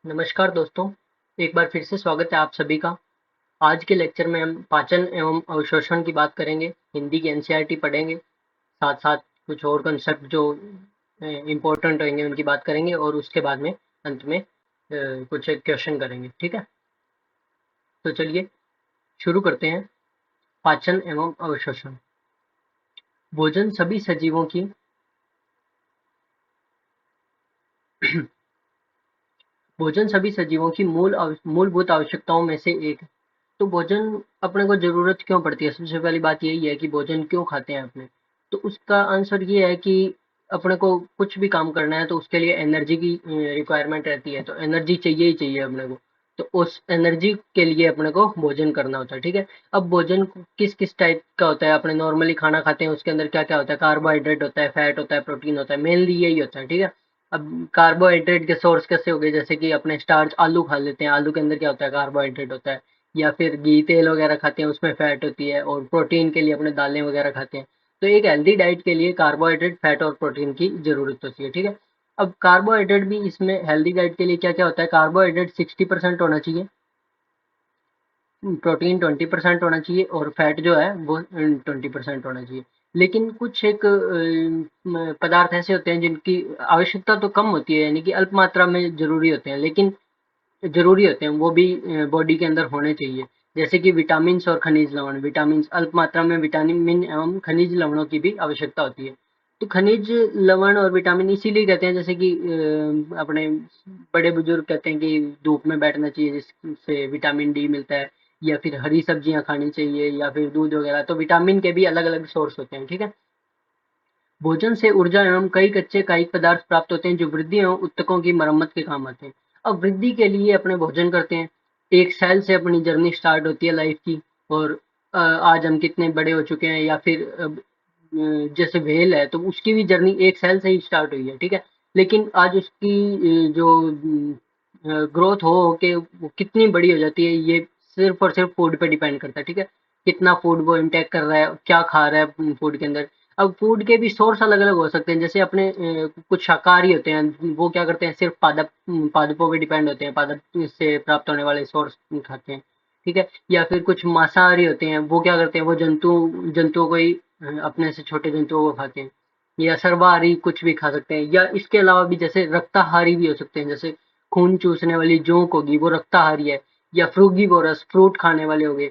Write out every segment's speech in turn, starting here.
नमस्कार दोस्तों, एक बार फिर से स्वागत है आप सभी का। आज के लेक्चर में हम पाचन एवं अवशोषण की बात करेंगे, हिंदी की एनसीईआरटी पढ़ेंगे, साथ-साथ कुछ और कॉन्सेप्ट जो इम्पोर्टेंट रहेंगे उनकी बात करेंगे और उसके बाद में अंत में कुछ एक क्वेश्चन करेंगे, ठीक है? तो चलिए शुरू करते हैं। पाचन एवं अवशोषण। भोजन सभी सजीवों की भोजन सभी सजीवों की मूलभूत आवश्यकताओं में से एक है। तो भोजन अपने को ज़रूरत क्यों पड़ती है? सबसे पहली बात यही है कि भोजन क्यों खाते हैं अपने? तो उसका आंसर ये है कि अपने को कुछ भी काम करना है तो उसके लिए एनर्जी की रिक्वायरमेंट रहती है, तो एनर्जी चाहिए ही चाहिए अपने को। तो उस एनर्जी के लिए अपने को भोजन करना होता है, ठीक है? अब भोजन किस-किस टाइप का होता है? अपने नॉर्मली खाना खाते हैं उसके अंदर क्या-क्या होता है? कार्बोहाइड्रेट होता है, फैट होता है, प्रोटीन होता है, मेनली यही होता है, ठीक है? अब कार्बोहाइड्रेट के सोर्स कैसे हो गए? जैसे कि अपने स्टार्च आलू खा लेते हैं, आलू के अंदर क्या होता है? कार्बोहाइड्रेट होता है। या फिर घी तेल वगैरह खाते हैं उसमें फैट होती है और प्रोटीन के लिए अपने दालें वगैरह खाते हैं। तो एक हेल्दी डाइट के लिए कार्बोहाइड्रेट, फैट और प्रोटीन की ज़रूरत होती है, ठीक है? अब कार्बोहाइड्रेट भी इसमें हेल्दी डाइट के लिए क्या-क्या होता है? कार्बोहाइड्रेट 60% होना चाहिए, प्रोटीन 20% होना चाहिए और फैट जो है वो 20% होना चाहिए। लेकिन कुछ एक पदार्थ ऐसे होते हैं जिनकी आवश्यकता तो कम होती है, यानी कि अल्प मात्रा में ज़रूरी होते हैं, लेकिन ज़रूरी होते हैं, वो भी बॉडी के अंदर होने चाहिए। जैसे कि विटामिन्स और खनिज लवण। विटामिन्स अल्प मात्रा में विटामिन एवं खनिज लवणों की भी आवश्यकता होती है। तो खनिज लवण और विटामिन इसीलिए कहते हैं, जैसे कि अपने बड़े बुजुर्ग कहते हैं कि धूप में बैठना चाहिए जिससे विटामिन डी मिलता है, या फिर हरी सब्जियाँ खानी चाहिए या फिर दूध वगैरह। तो विटामिन के भी अलग-अलग सोर्स होते हैं, ठीक है? भोजन से ऊर्जा एवं कई कच्चे कायिक पदार्थ प्राप्त होते हैं जो वृद्धि एवं ऊतकों की मरम्मत के काम आते हैं। अब वृद्धि के लिए अपने भोजन करते हैं। एक सेल से अपनी जर्नी स्टार्ट होती है लाइफ की, और आज हम कितने बड़े हो चुके हैं, या फिर जैसे व्हेल है तो उसकी भी जर्नी एक सेल से ही स्टार्ट हुई है, ठीक है? लेकिन आज उसकी जो ग्रोथ हो के वो कितनी बड़ी हो जाती है, ये सिर्फ और सिर्फ फूड पे डिपेंड करता है, ठीक है? कितना फूड वो इंटेक कर रहा है, क्या खा रहा है फूड के अंदर। अब फूड के भी सोर्स अलग-अलग हो सकते हैं, जैसे अपने कुछ शाकाहारी होते हैं, वो क्या करते हैं, सिर्फ पादपों पे डिपेंड होते हैं, पादप से प्राप्त होने वाले सोर्स खाते हैं, ठीक है? या फिर कुछ मांसाहारी होते हैं, वो क्या करते हैं, वो जंतुओं को ही अपने से छोटे जंतुओं को खाते हैं। या सर्वाहारी कुछ भी खा सकते हैं, या इसके अलावा भी जैसे रक्ताहारी भी हो सकते हैं, जैसे खून चूसने वाली जोंक होगी वो रक्ताहारी है, या फ्रूगीवोरस फ्रूट खाने वाले हो गए।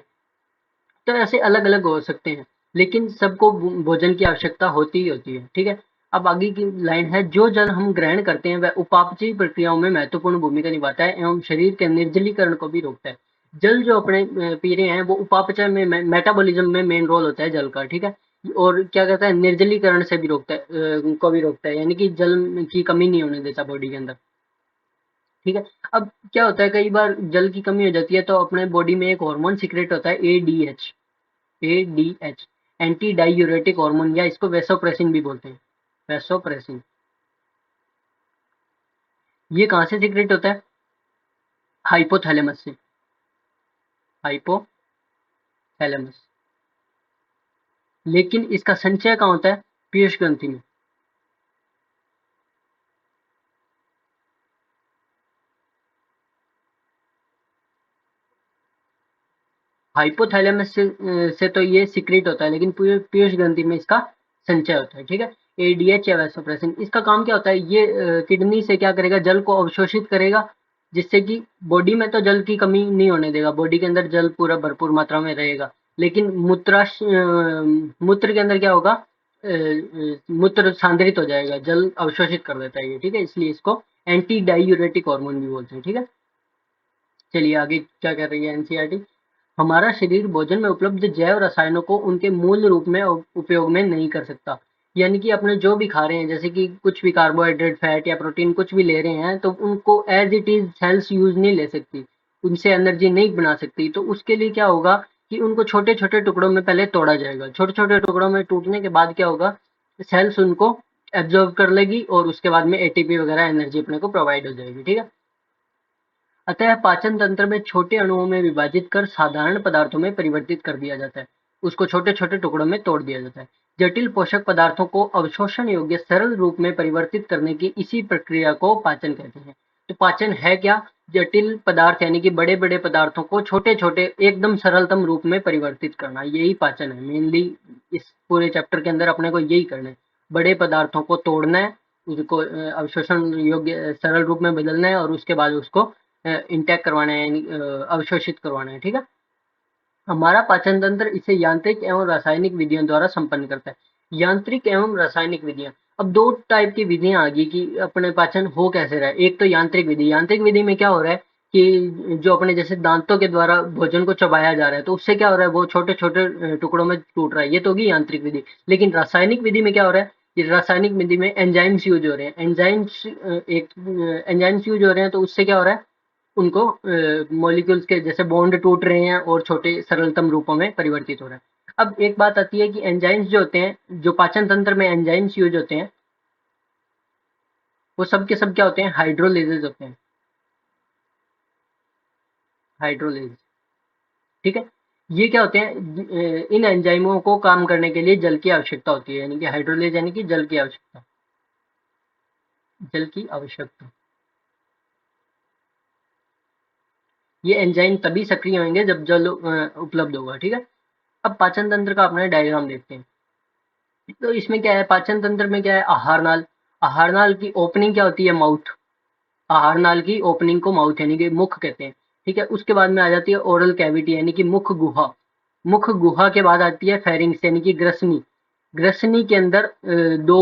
तो ऐसे अलग-अलग हो सकते हैं, लेकिन सबको भोजन की आवश्यकता होती ही होती है, ठीक है? अब आगे की लाइन है, जो जल हम ग्रहण करते हैं वह उपापचयी प्रक्रियाओं में महत्वपूर्ण भूमिका निभाता है एवं शरीर के निर्जलीकरण को भी रोकता है। जल जो अपने पी रहे हैं वो उपापचय में मेटाबॉलिज्म में मेन रोल होता है जल का, ठीक है? और क्या कहता है, निर्जलीकरण से भी रोकता है, को भी रोकता है, यानी कि जल की कमी नहीं होने देता बॉडी के अंदर, ठीक है? अब क्या होता है, कई बार जल की कमी हो जाती है तो अपने बॉडी में एक हार्मोन सीक्रेट होता है ADH. ADH anti diuretic hormone, या इसको वेसोप्रेसिन भी बोलते हैं, वेसोप्रेसिन। ये कहाँ से सीक्रेट होता है? हाइपोथैलेमस से। हाइपोथैलेमस। लेकिन इसका संचय कहाँ होता है? पीयूष ग्रंथि में। हाइपोथैलेमस से तो ये सीक्रेट होता है, लेकिन पीयूष ग्रंथि में इसका संचय होता है, ठीक है? एडीएच या वेसोप्रेसिन, इसका काम क्या होता है, ये किडनी से क्या करेगा, जल को अवशोषित करेगा, जिससे कि बॉडी में तो जल की कमी नहीं होने देगा, बॉडी के अंदर जल पूरा भरपूर मात्रा में रहेगा। लेकिन मूत्र के अंदर क्या होगा, मूत्र सांद्रित हो जाएगा, जल अवशोषित कर देता है ये, ठीक है? इसलिए इसको एंटी डाइयूरेटिक हार्मोन भी बोलते हैं, ठीक है? चलिए आगे क्या कर रही है एनसीईआरटी। हमारा शरीर भोजन में उपलब्ध जैव रसायनों को उनके मूल रूप में उपयोग में नहीं कर सकता। यानी कि अपने जो भी खा रहे हैं, जैसे कि कुछ भी कार्बोहाइड्रेट, फैट या प्रोटीन कुछ भी ले रहे हैं, तो उनको as it is cells use नहीं ले सकती, उनसे एनर्जी नहीं बना सकती। तो उसके लिए क्या होगा कि उनको छोटे छोटे टुकड़ों में पहले तोड़ा जाएगा, छोटे छोटे टुकड़ों में टूटने के बाद क्या होगा, सेल्स उनको एब्जॉर्ब कर लेगी और उसके बाद में एटीपी वगैरह एनर्जी अपने को प्रोवाइड हो जाएगी, ठीक है? अतः पाचन तंत्र में छोटे अणुओं में विभाजित कर साधारण पदार्थों में परिवर्तित कर दिया जाता है। उसको छोटे-छोटे टुकड़ों में तोड़ दिया जाता है। जटिल पोषक पदार्थों को अवशोषण योग्य सरल रूप में परिवर्तित करने की इसी प्रक्रिया को पाचन कहते हैं। तो पाचन है क्या? जटिल पदार्थ यानी कि बड़े-बड़े पदार्थों को छोटे-छोटे एकदम सरलतम रूप में परिवर्तित करना, यही पाचन है। मेनली इस पूरे चैप्टर के अंदर अपने को यही करना है। बड़े पदार्थों को तोड़ना है, उसको अवशोषण योग्य सरल रूप में बदलना है और उसके बाद उसको इंटेक करवाना है यानी अवशोषित करवाना है, ठीक है? हमारा पाचन तंत्र इसे यांत्रिक एवं रासायनिक विधियों द्वारा संपन्न करता है। यांत्रिक एवं रासायनिक विधियां, अब दो टाइप की विधियां आ गई कि अपने पाचन हो कैसे रहा है। एक तो यांत्रिक विधि, यांत्रिक विधि में क्या हो रहा है कि जो अपने जैसे दांतों के द्वारा भोजन को चबाया जा रहा है, तो उससे क्या हो रहा है, वो छोटे छोटे टुकड़ों में टूट रहा है, ये तो होगी यांत्रिक विधि। लेकिन रासायनिक विधि में क्या हो रहा है कि रासायनिक विधि में एंजाइम्स यूज हो रहे हैं, एंजाइम्स यूज हो रहे हैं, तो उससे क्या हो रहा है, उनको मॉलिक्यूल्स के जैसे बॉन्ड टूट रहे हैं और छोटे सरलतम रूपों में परिवर्तित हो रहा है। अब एक बात आती है कि एंजाइम्स जो होते हैं, जो पाचन तंत्र में एंजाइम्स यूज होते हैं, वो सब के सब क्या होते हैं, हाइड्रोलेजेस होते हैं, हाइड्रोलेज, ठीक है। ये क्या होते हैं, इन एंजाइमों को काम करने के लिए जल की आवश्यकता होती है, यानी कि हाइड्रोलेज यानी कि जल की आवश्यकता, जल की आवश्यकता। ये एंजाइम तभी सक्रिय होंगे जब जल उपलब्ध होगा, ठीक है। अब पाचन तंत्र का अपना डायग्राम देखते हैं। तो इसमें क्या है, पाचन तंत्र में क्या है, आहार नाल, आहार नाल की ओपनिंग क्या होती है, माउथ, आहार नाल की ओपनिंग को माउथ यानी कि मुख कहते हैं, ठीक है। उसके बाद में आ जाती है ओरल कैविटी यानी कि मुख गुहा, मुख गुहा के बाद आती है फेरिंग्स यानी कि ग्रसनी, ग्रसनी के अंदर दो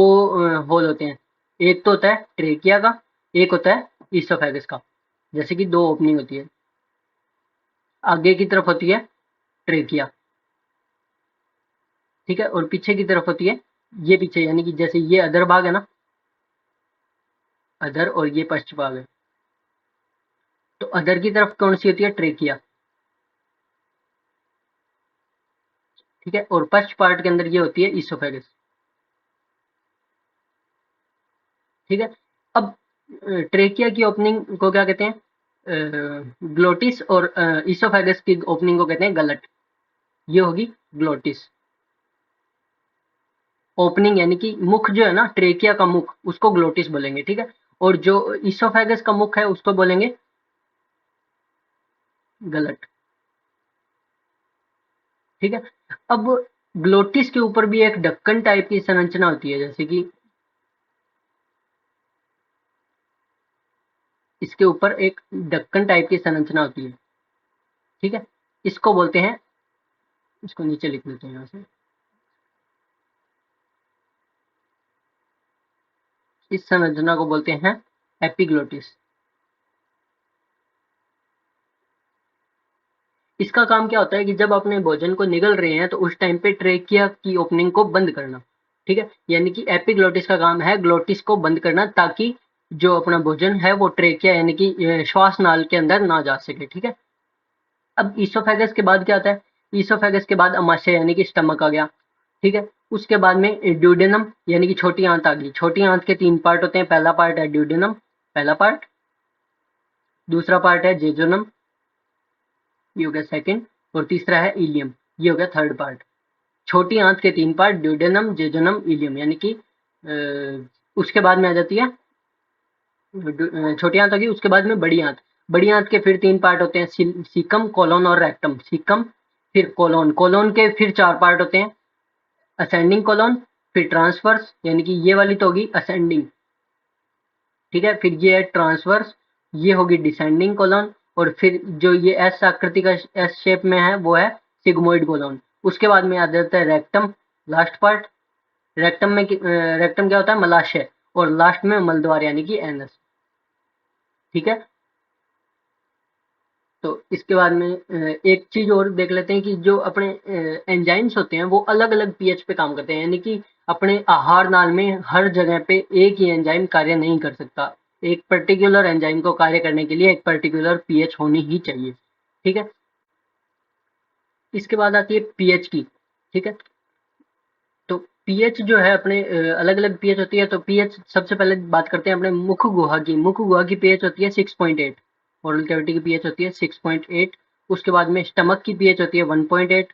होल होते हैं, एक तो होता है ट्रेकिया का, एक होता है ईसोफेगस का, जैसे कि दो ओपनिंग होती है, आगे की तरफ होती है ट्रेकिया, ठीक है, और पीछे की तरफ होती है, ये पीछे यानी कि जैसे ये अधर भाग है ना, अधर, और ये पश्च भाग है, तो अधर की तरफ कौन सी होती है, ट्रेकिया, ठीक है, और पश्च पार्ट के अंदर ये होती है ईसोफेगस, ठीक है। अब ट्रेकिया की ओपनिंग को क्या कहते हैं, ग्लोटिस, और ईसोफेगस की ओपनिंग को कहते हैं गलट, ये होगी ग्लोटिस ओपनिंग, यानी कि मुख जो है ना, ट्रेकिया का मुख, उसको ग्लोटिस बोलेंगे, ठीक है, और जो ईसोफेगस का मुख है उसको बोलेंगे गलट, ठीक है। अब ग्लोटिस के ऊपर भी एक ढक्कन टाइप की संरचना होती है, जैसे कि इसके ऊपर एक ढक्कन टाइप की संरचना होती है, ठीक है, इसको बोलते हैं, इसको नीचे लिख लेते हैं यहाँ से, इस संरचना को बोलते हैं एपिग्लोटिस। इसका काम क्या होता है कि जब अपने भोजन को निगल रहे हैं तो उस टाइम पे ट्रेकिया की ओपनिंग को बंद करना, ठीक है, यानी कि एपिग्लोटिस का काम है ग्लोटिस को बंद करना, ताकि जो अपना भोजन है वो ट्रेकिया यानी कि श्वास नाल के अंदर ना जा सके, ठीक है। अब ईसोफेगस के बाद क्या आता है, ईसोफेगस के बाद अमाशय यानी कि स्टमक आ गया, ठीक है। उसके बाद में ड्यूडेनम यानी कि छोटी आंत आ गई, छोटी आंत के तीन पार्ट होते हैं, पहला पार्ट है ड्यूडेनम, पहला पार्ट, दूसरा पार्ट है जेजोनम, ये हो गया सेकंड, और तीसरा है इलियम, ये हो गया थर्ड पार्ट। छोटी आंत के तीन पार्ट, ड्यूडेनम, जेजोनम, इलियम, यानी कि उसके बाद में आ जाती है छोटी आंत होगी, उसके बाद में बड़ी आंत, बड़ी आंत के फिर तीन पार्ट होते हैं, सीकम, कोलोन और रेक्टम, सीकम फिर कोलोन, कोलोन के फिर चार पार्ट होते हैं, असेंडिंग कोलोन, फिर ट्रांसवर्स यानी कि ये वाली तो होगी असेंडिंग, ठीक है, फिर ये है ट्रांसवर्स, ये होगी डिसेंडिंग कोलोन, और फिर जो ये एस आकृति का एस शेप में है वो है सिग्मोइड कोलोन। उसके बाद में आ जाता है रेक्टम, लास्ट पार्ट, रेक्टम में रेक्टम क्या होता है, मलाशय, और लास्ट में मलद्वार यानी कि एनस, ठीक है। तो इसके बाद में एक चीज और देख लेते हैं कि जो अपने एंजाइम्स होते हैं वो अलग अलग पीएच पे काम करते हैं, यानी कि अपने आहार नाल में हर जगह पे एक ही एंजाइम कार्य नहीं कर सकता, एक पर्टिकुलर एंजाइम को कार्य करने के लिए एक पर्टिकुलर पीएच होनी ही चाहिए, ठीक है। इसके बाद आती है पीएच की, ठीक है। तो पीएच जो है अपने अलग अलग पीएच होती है, तो पीएच सबसे पहले बात करते हैं अपने मुख गुहा की, मुख गुहा की पीएच होती है 6.8, ओरल कैविटी की पीएच होती है 6.8, उसके बाद में स्टमक की पीएच होती है 1.8,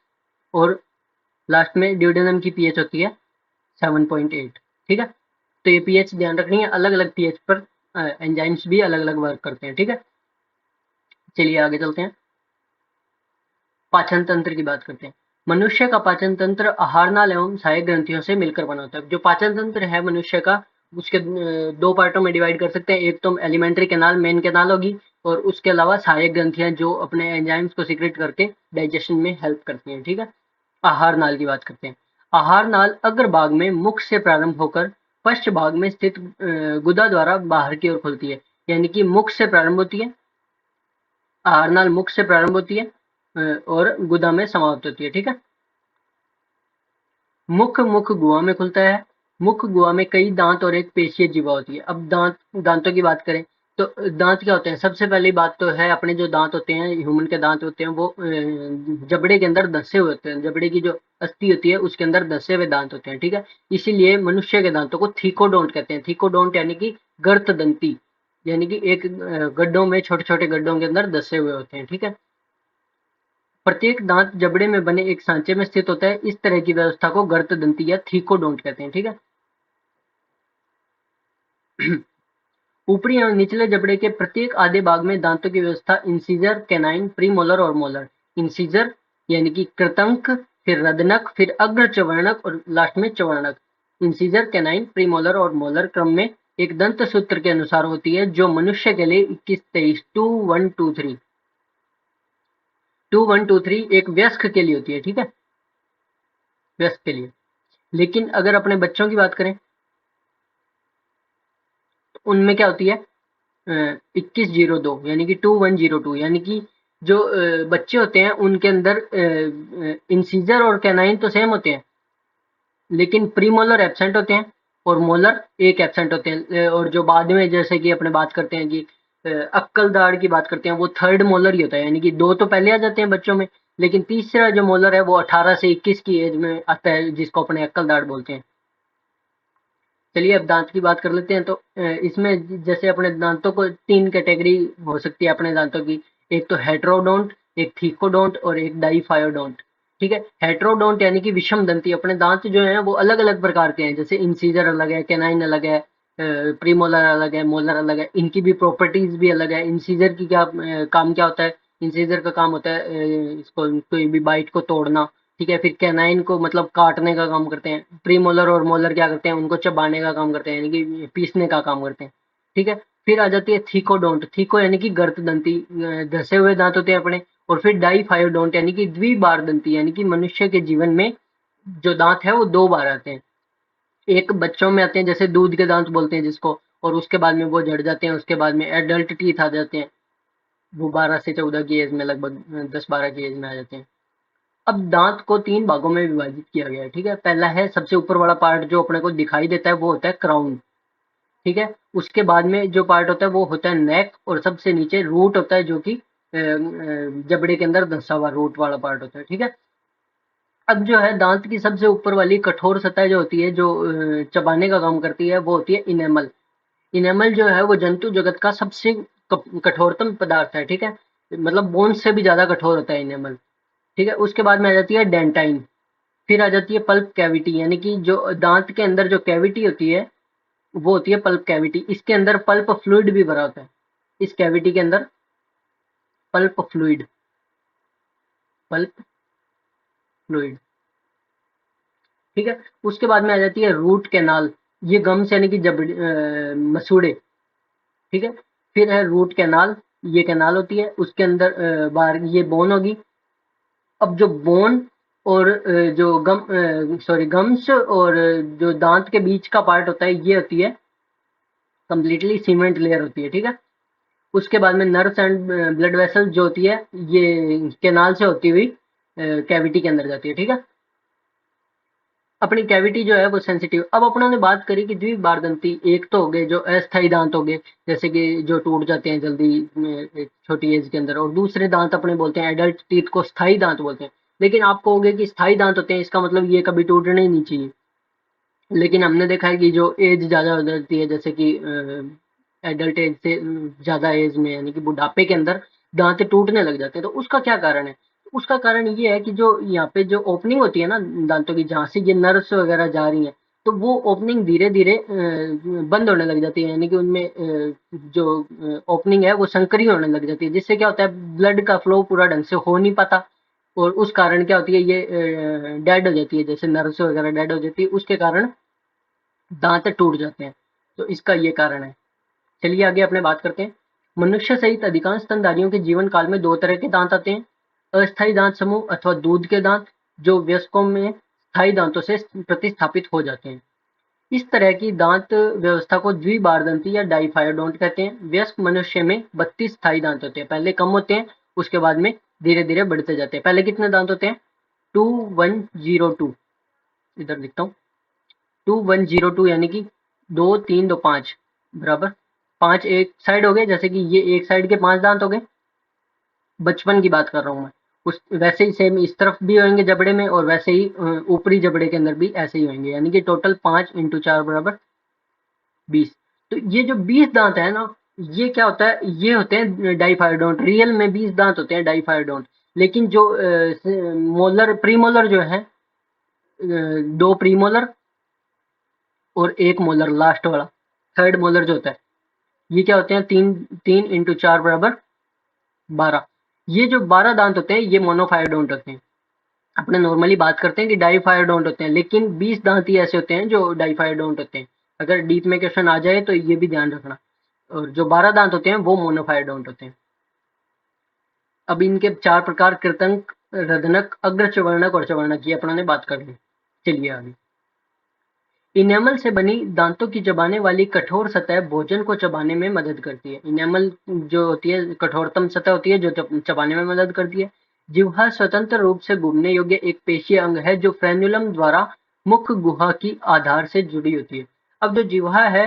और लास्ट में ड्यूडेनम की पीएच होती है 7.8, ठीक है। तो ये पीएच ध्यान रखनी है, अलग अलग पीएच पर एंजाइम्स भी अलग अलग वर्क करते हैं, ठीक है। चलिए आगे चलते हैं, पाचन तंत्र की बात करते हैं। मनुष्य का पाचन तंत्र आहार नाल एवं सहायक ग्रंथियों से मिलकर बना होता है। जो पाचन तंत्र है मनुष्य का, उसके दो पार्टों में डिवाइड कर सकते हैं। एक तो एलिमेंट्री कैनाल, मेन कैनाल होगी, और उसके अलावा सहायक ग्रंथियां जो अपने एंजाइम्स को सीक्रेट करके डाइजेशन में हेल्प करती हैं। ठीक है, आहार नाल की बात करते हैं। आहार नाल अग्रभाग में मुख से प्रारंभ होकर पश्च भाग में स्थित गुदा द्वारा बाहर की ओर खुलती है। यानी कि मुख से प्रारंभ होती है, आहार नाल मुख से प्रारंभ होती है और गुदा में समाप्त होती है। ठीक है, मुख गुहा में खुलता है। मुख गुहा में कई दांत और एक पेशीय जीवा होती है। अब दांतों की बात करें तो दांत क्या होते हैं? सबसे पहली बात तो है, अपने जो दांत होते हैं, ह्यूमन के दांत होते हैं, वो जबड़े के अंदर धंसे हुए होते हैं। जबड़े की जो अस्थि होती है उसके अंदर धंसे हुए दांत होते हैं। ठीक है, इसीलिए मनुष्य के दांतों को थीकोडोंट कहते हैं। थीकोडोंट यानी कि गर्त दंती, यानी कि एक गड्ढों में, छोटे छोटे गड्ढों के अंदर धंसे हुए होते हैं। ठीक है, प्रत्येक दांत जबड़े में बने एक सांचे में स्थित होता है। इस तरह की व्यवस्था को गर्तदंती या थीकोडोंट कहते हैं। ठीक है, ऊपरी एवं निचले जबड़े के प्रत्येक आधे भाग में दांतों की व्यवस्था इंसीजर, कैनाइन, प्रीमोलर और मोलर। इंसीजर यानी कि कृतंक, फिर रदनक, फिर अग्र चवर्णक और लास्ट में चवर्णक। इंसीजर, कैनाइन, प्रीमोलर और मोलर क्रम में एक दंत सूत्र के अनुसार होती है, जो मनुष्य के लिए 21, 23, 2, 1, 2, 3, 2, 1, 2, 3 एक वयस्क के लिए होती है। ठीक है, वयस्क के लिए। लेकिन अगर अपने बच्चों की बात करें तो उनमें क्या होती है? 2102 यानी कि 2102, यानी कि जो बच्चे होते हैं उनके अंदर इंसीजर और कैनाइन तो सेम होते हैं, लेकिन प्रीमोलर एब्सेंट होते हैं और मोलर एक एब्सेंट होते हैं। और जो बाद में जैसे कि अपने बात करते हैं कि अक्कल दाढ़ की बात करते हैं, वो थर्ड मोलर ही होता है। यानी कि दो तो पहले आ जाते हैं बच्चों में, लेकिन तीसरा जो मोलर है वो 18 से 21 की एज में आता है, जिसको अपने अक्कल दाढ़ बोलते हैं। चलिए अब दांत की बात कर लेते हैं। तो इसमें जैसे अपने दांतों को तीन कैटेगरी हो सकती है अपने दांतों की। एक तो हेट्रोडोंट, एक थीकोडोंट और एक डाइफायोडोंट। ठीक है, हेट्रोडोंट यानी कि विषम दंती। अपने दांत जो हैं वो अलग अलग प्रकार के हैं, जैसे इंसीजर अलग है, कैनाइन अलग है, प्रीमोलर अलग है, मोलर अलग है। इनकी भी प्रॉपर्टीज भी अलग है। इंसीजर की क्या काम क्या होता है? इंसीजर का काम होता है इसको, कोई भी बाइट को तोड़ना। ठीक है, फिर कैनाइन को मतलब काटने का काम करते हैं। प्रीमोलर और मोलर क्या करते हैं? उनको चबाने का काम करते हैं, यानी कि पीसने का काम करते हैं। ठीक है, फिर आ जाती है थीकोडोंट। थीको यानी कि गर्त दंती, धसे हुए दांत होते हैं अपने। और फिर डाइफायोडोंट यानी कि द्विबार दंती, यानी कि मनुष्य के जीवन में जो दांत है वो दो बार आते हैं। एक बच्चों में आते हैं, जैसे दूध के दांत बोलते हैं जिसको, और उसके बाद में वो झड़ जाते हैं। उसके बाद में एडल्ट टीथ आ जाते हैं, वो 12 से 14 की एज में, लगभग 10-12 की एज में आ जाते हैं। अब दांत को तीन भागों में विभाजित किया गया है। ठीक है, पहला है सबसे ऊपर वाला पार्ट जो अपने को दिखाई देता है, वो होता है क्राउन। ठीक है, उसके बाद में जो पार्ट होता है वो होता है नेक, और सबसे नीचे रूट होता है, जो कि जबड़े के अंदर धंसा हुआ रूट वाला पार्ट होता है। ठीक है, अब जो है दांत की सबसे ऊपर वाली कठोर सतह जो होती है, जो चबाने का काम करती है, वो होती है इनेमल। इनेमल जो है वो जंतु जगत का सबसे कठोरतम पदार्थ है। ठीक है, मतलब बोन से भी ज्यादा कठोर होता है इनेमल। ठीक है, उसके बाद में आ जाती है डेंटाइन। फिर आ जाती है पल्प कैविटी, यानी कि जो दांत के अंदर जो कैविटी होती है वो होती है पल्प कैविटी। इसके अंदर पल्प फ्लूइड भी भरा होता है। इस कैविटी के अंदर पल्प फ्लूइड, पल्प फ्लूइड। ठीक है, उसके बाद में आ जाती है रूट कैनाल। ये गम्स यानी कि मसूड़े। ठीक है, फिर है रूट कैनाल, ये कैनाल होती है। उसके अंदर बाहर ये बोन होगी। अब जो बोन और जो गम्स और जो दांत के बीच का पार्ट होता है, ये होती है कंप्लीटली सीमेंट लेयर होती है। ठीक है, उसके बाद में नर्व्स एंड ब्लड वेसल जो होती है, ये कैनाल से होती हुई कैविटी के अंदर जाती है। ठीक है, अपनी कैविटी जो है वो सेंसिटिव। अब अपनों ने बात करी कि द्विबारदंती, एक तो हो गए जो अस्थायी दांत हो गए, जैसे कि जो टूट जाते हैं जल्दी एक छोटी एज के अंदर, और दूसरे दांत अपने बोलते हैं एडल्ट टीथ को स्थायी दांत बोलते हैं। लेकिन आप कहोगे कि स्थायी दांत होते हैं, इसका मतलब ये कभी टूटने ही नहीं चाहिए। लेकिन हमने देखा है कि जो एज ज़्यादा हो जाती है, जैसे कि एडल्ट एज से ज़्यादा एज में, यानी कि बुढ़ापे के अंदर दांत टूटने लग जाते हैं। तो उसका क्या कारण है? उसका कारण ये है कि जो यहाँ पे जो ओपनिंग होती है ना दांतों की, जहाँ से ये नर्व्स वगैरह जा रही हैं, तो वो ओपनिंग धीरे-धीरे बंद होने लग जाती है, यानी कि उनमें जो ओपनिंग है वो संकरी होने लग जाती है, जिससे क्या होता है ब्लड का फ्लो पूरा ढंग से हो नहीं पाता और उस कारण क्या होती है ये डेड हो जाती है, जैसे नर्व्स वगैरह डेड हो जाती है, उसके कारण दांत टूट जाते हैं। तो इसका ये कारण है। चलिए आगे अपने बात करते हैं। मनुष्य सहित अधिकांश स्तनधारियों के जीवन काल में 2 तरह के दांत आते हैं। अस्थायी दांत समूह अथवा दूध के दांत, जो वयस्कों में स्थायी दांतों से प्रतिस्थापित हो जाते हैं। इस तरह की दांत व्यवस्था को द्विबारदंती या डाइफायोडोंट कहते हैं। वयस्क मनुष्य में 32 स्थायी दांत होते हैं। पहले कम होते हैं, उसके बाद में धीरे-धीरे बढ़ते जाते हैं। पहले कितने दांत होते हैं? 2102, इधर लिखता हूँ। 2102 यानी कि 2 3 2 5 बराबर 5 एक साइड हो गए, जैसे कि ये एक साइड के 5 दांत हो गए। बचपन की बात कर रहा हूँ मैं। उस वैसे ही सेम इस तरफ भी होंगे जबड़े में और वैसे ही ऊपरी जबड़े के अंदर भी ऐसे ही होंगे, यानी कि टोटल 5 इंटू 4 बराबर 20। तो ये जो 20 दांत है ना, ये क्या होता है, ये होते हैं डाइफायोडोंट। रियल में 20 दांत होते हैं डाइफायोडोंट। लेकिन जो मोलर प्रीमोलर जो है, 2 प्रीमोलर और 1 मोलर लास्ट वाला, थर्ड मोलर जो होता है, ये क्या होते हैं, 3 इंटू 4 बराबर 12। ये जो 12 दांत होते हैं ये मोनोफायोडोंट होते हैं। अपने नॉर्मली बात करते हैं कि डाइफायोडोंट होते हैं, लेकिन 20 दांत ही ऐसे होते हैं जो डाइफायोडोंट होते हैं। अगर डीप में क्वेश्चन आ जाए तो ये भी ध्यान रखना। और जो 12 दांत होते हैं वो मोनोफायोडोंट होते हैं। अब इनके 4 प्रकार कृंतक, रदनक, अग्रचवर्णक और चवर्णक, ये अपनों ने बात कर ली। चलिए आगे। इनेमल से बनी दांतों की चबाने वाली कठोर सतह भोजन को चबाने में मदद करती है। इनेमल जो होती है कठोरतम सतह होती है जो चबाने में मदद करती है। जिह्वा स्वतंत्र रूप से घूमने योग्य एक पेशीय अंग है जो फ्रेन्युलम द्वारा मुख गुहा की आधार से जुड़ी होती है। अब जो जिह्वा है,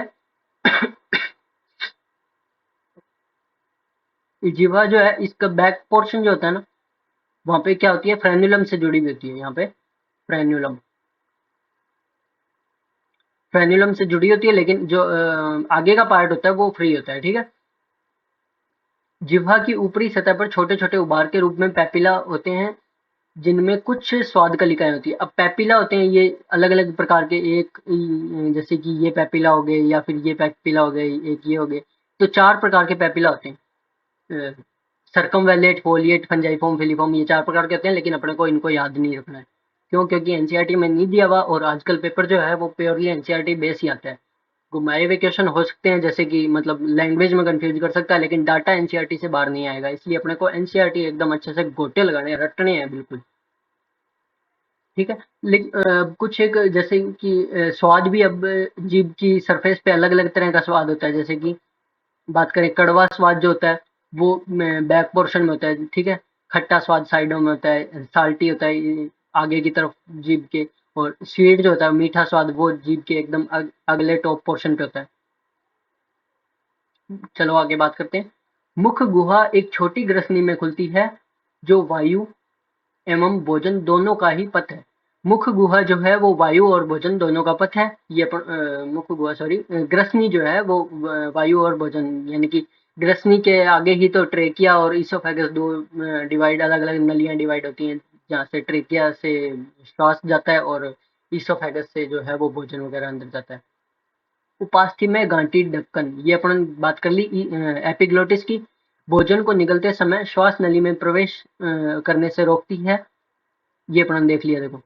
जिह्वा जो है इसका बैक पोर्शन जो होता है ना, वहां पे क्या होती है, फ्रेन्युलम से जुड़ी हुई होती है। यहाँ पे फ्रेन्युलम फ्रेन्युलम से जुड़ी होती है, लेकिन जो आगे का पार्ट होता है वो फ्री होता है, ठीक है। जिह्वा की ऊपरी सतह पर छोटे-छोटे उभार के रूप में पैपिला होते हैं, जिनमें कुछ स्वाद कलिकाएँ होती हैं। अब पैपिला होते हैं ये अलग-अलग प्रकार के, एक जैसे कि ये पैपिला हो गए या फिर ये पैपिला हो गए, एक ये हो गए। तो 4 प्रकार के पैपिला होते हैं। सर्कमवैलेट, फोलिएट, फंजाइफॉर्म, फिलीफॉर्म, ये 4 प्रकार के होते हैं, लेकिन अपने को इनको याद नहीं रखना है। क्यों? क्योंकि एनसीईआरटी में नहीं दिया हुआ और आजकल पेपर जो है वो प्योरली एनसीईआरटी बेस ही आता है। घुमाए हुए क्वेश्चन हो सकते हैं, जैसे कि मतलब लैंग्वेज में कंफ्यूज कर सकता है, लेकिन डाटा एनसीईआरटी से बाहर नहीं आएगा। इसलिए अपने को एनसीईआरटी एकदम अच्छे से गोटे लगाने हैं, रटने हैं बिल्कुल, ठीक है। लेकिन कुछ एक जैसे कि स्वाद भी अब जीभ की सरफेस पे अलग-अलग तरह का स्वाद होता है। जैसे कि बात करें कड़वा स्वाद जो होता है वो बैक पोर्शन में होता है, ठीक है। खट्टा स्वाद साइडों में होता है, साल्टी होता है आगे की तरफ जीभ के, और स्वीट जो होता है मीठा स्वाद वो जीभ के एकदम अगले टॉप पोर्शन पे होता है। चलो आगे बात करते हैं। मुख गुहा एक छोटी ग्रसनी में खुलती है जो वायु एवं भोजन दोनों का ही पथ है। मुख गुहा जो है वो वायु और भोजन दोनों का पथ है। ये मुख गुहा सॉरी ग्रसनी जो है वो वायु और भोजन, यानी कि ग्रसनी के आगे ही तो ट्रेकिया और इसोफेगस दो डिवाइड, अलग अलग नलियां डिवाइड होती हैं, जहाँ से ट्रेकिया से श्वास जाता है और इसोफेगस से जो है वो भोजन वगैरह अंदर जाता है। उपास्थि में गांठी ढक्कन, ये अपन बात कर ली। एपिग्लोटिस की भोजन को निगलते समय श्वास नली में प्रवेश करने से रोकती है। ये अपन देख लिया, देखो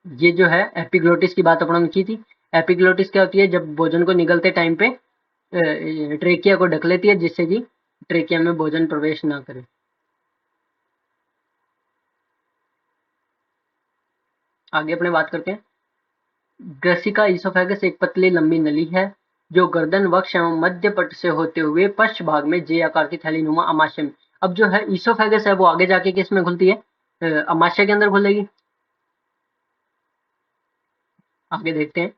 ये जो है एपिग्लोटिस की बात अपन ने की थी। एपिग्लोटिस क्या होती है, जब भोजन को निगलते टाइम पे ट्रेकिया को ढक लेती है, जिससे कि ट्रेकिया में भोजन प्रवेश ना करे। आगे अपने बात करते हैं। ग्रसिका इसोफेगस एक पतली लंबी नली है जो गर्दन, वक्ष एवं मध्य पट से होते हुए पश्च भाग में जे आकार की थैलीनुमा अमाशय में। अब जो है इसोफेगस है वो आगे जाके किस में खुलती है, अमाशय के अंदर खुलेगी। आगे देखते हैं।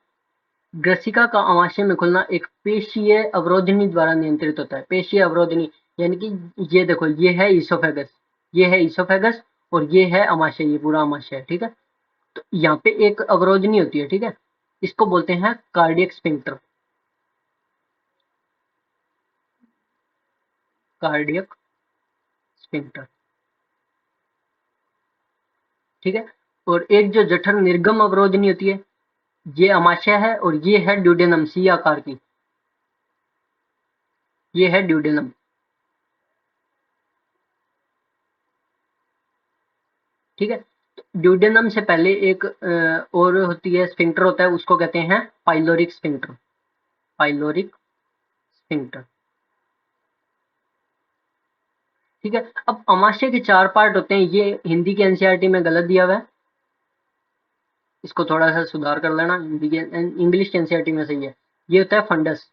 ग्रसिका का अमाशय में खुलना एक पेशीय अवरोधनी द्वारा नियंत्रित होता है। पेशीय अवरोधनी यानी कि ये देखो, ये है इसोफेगस, ये है इसोफेगस और ये है अमाशय, ये पूरा अमाशय है, ठीक है। तो यहाँ पे एक अवरोधनी होती है, ठीक है। इसको बोलते हैं कार्डियक स्फिंक्टर। Cardiac sphincter. ठीक है। और एक जो जठर निर्गम अवरोधनी होती है, ये अमाशय है, और ये है ड्यूडेनम, सी आकार की, ये है ड्यूडेनम। ठीक है। ड्यूडेनम से पहले एक और होती है, स्फिंक्टर होता है, उसको कहते हैं पाइलोरिक स्फिंक्टर। Pyloric sphincter. ठीक है। अब अमाशय के 4 पार्ट होते हैं, ये हिंदी के एनसीईआरटी में गलत दिया हुआ है, इसको थोड़ा सा सुधार कर लेना। हिंदी के इंग्लिश के एनसीईआरटी में सही है। ये होता है फंडस,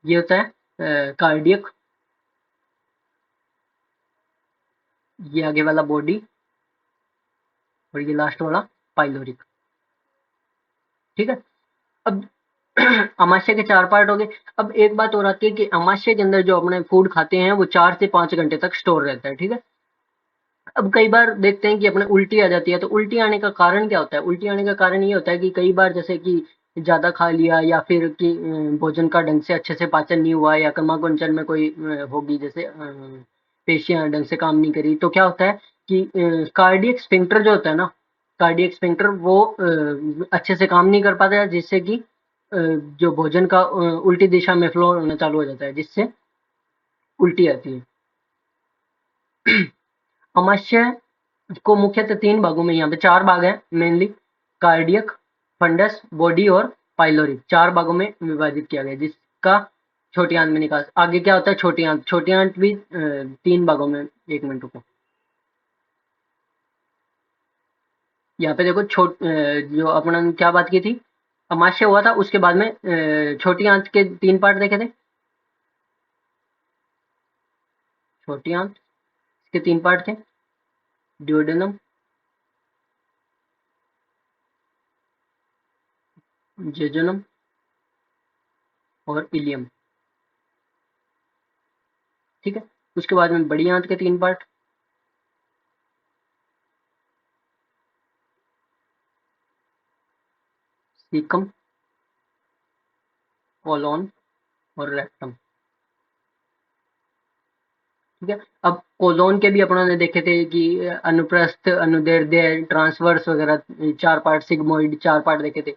ये होता है कार्डियक, ये आगे वाला बॉडी, और ये लास्ट वाला पाइलोरिक। ठीक है। अब अमाशय के 4 पार्ट हो गए। अब एक बात और आती है कि अमाशय के अंदर जो अपने फूड खाते हैं वो 4 से 5 घंटे तक स्टोर रहता है। ठीक है। अब कई बार देखते हैं कि अपने उल्टी आ जाती है, तो उल्टी आने का कारण क्या होता है? उल्टी आने का कारण ये होता है कि कई बार जैसे कि ज़्यादा खा लिया, या फिर कि भोजन का ढंग से अच्छे से पाचन नहीं हुआ, या कमाकुंचन में कोई होगी, जैसे पेशियाँ ढंग से काम नहीं करी, तो क्या होता है कि कार्डियक स्फिंक्टर जो होता है ना, कार्डियक स्फिंक्टर वो अच्छे से काम नहीं कर पाता है, जिससे कि जो भोजन का उल्टी दिशा में फ्लो होना चालू हो जाता है, जिससे उल्टी आती है। अमाशय को मुख्यतः 3 भागों में, यहाँ पे 4 भाग हैं मेनली, कार्डियक, फंडस, बॉडी और पाइलोरिक, 4 भागों में विभाजित किया गया है, जिसका छोटी आंत में निकास। आगे क्या होता है छोटी आंत? छोटी आंत भी 3 भागों में, 1 मिनट रुको। यहाँ पे देखो, जो अपना क्या बात की थी, अमाशय हुआ था, उसके बाद में छोटी आंत के 3 पार्ट देखे थे। छोटी आंत के 3 पार्ट थे, ड्यूडेनम, जेजुनम और इलियम। ठीक है। उसके बाद में बड़ी आंत के 3 पार्ट, सीकम, कोलोन और रेक्टम। ठीक है। अब कोलोन के भी अपनों ने देखे थे कि अनुप्रस्थ, अनुदैर्ध्य, ट्रांसवर्स वगैरह 4 पार्ट, सिग्मोइड 4 पार्ट देखे थे।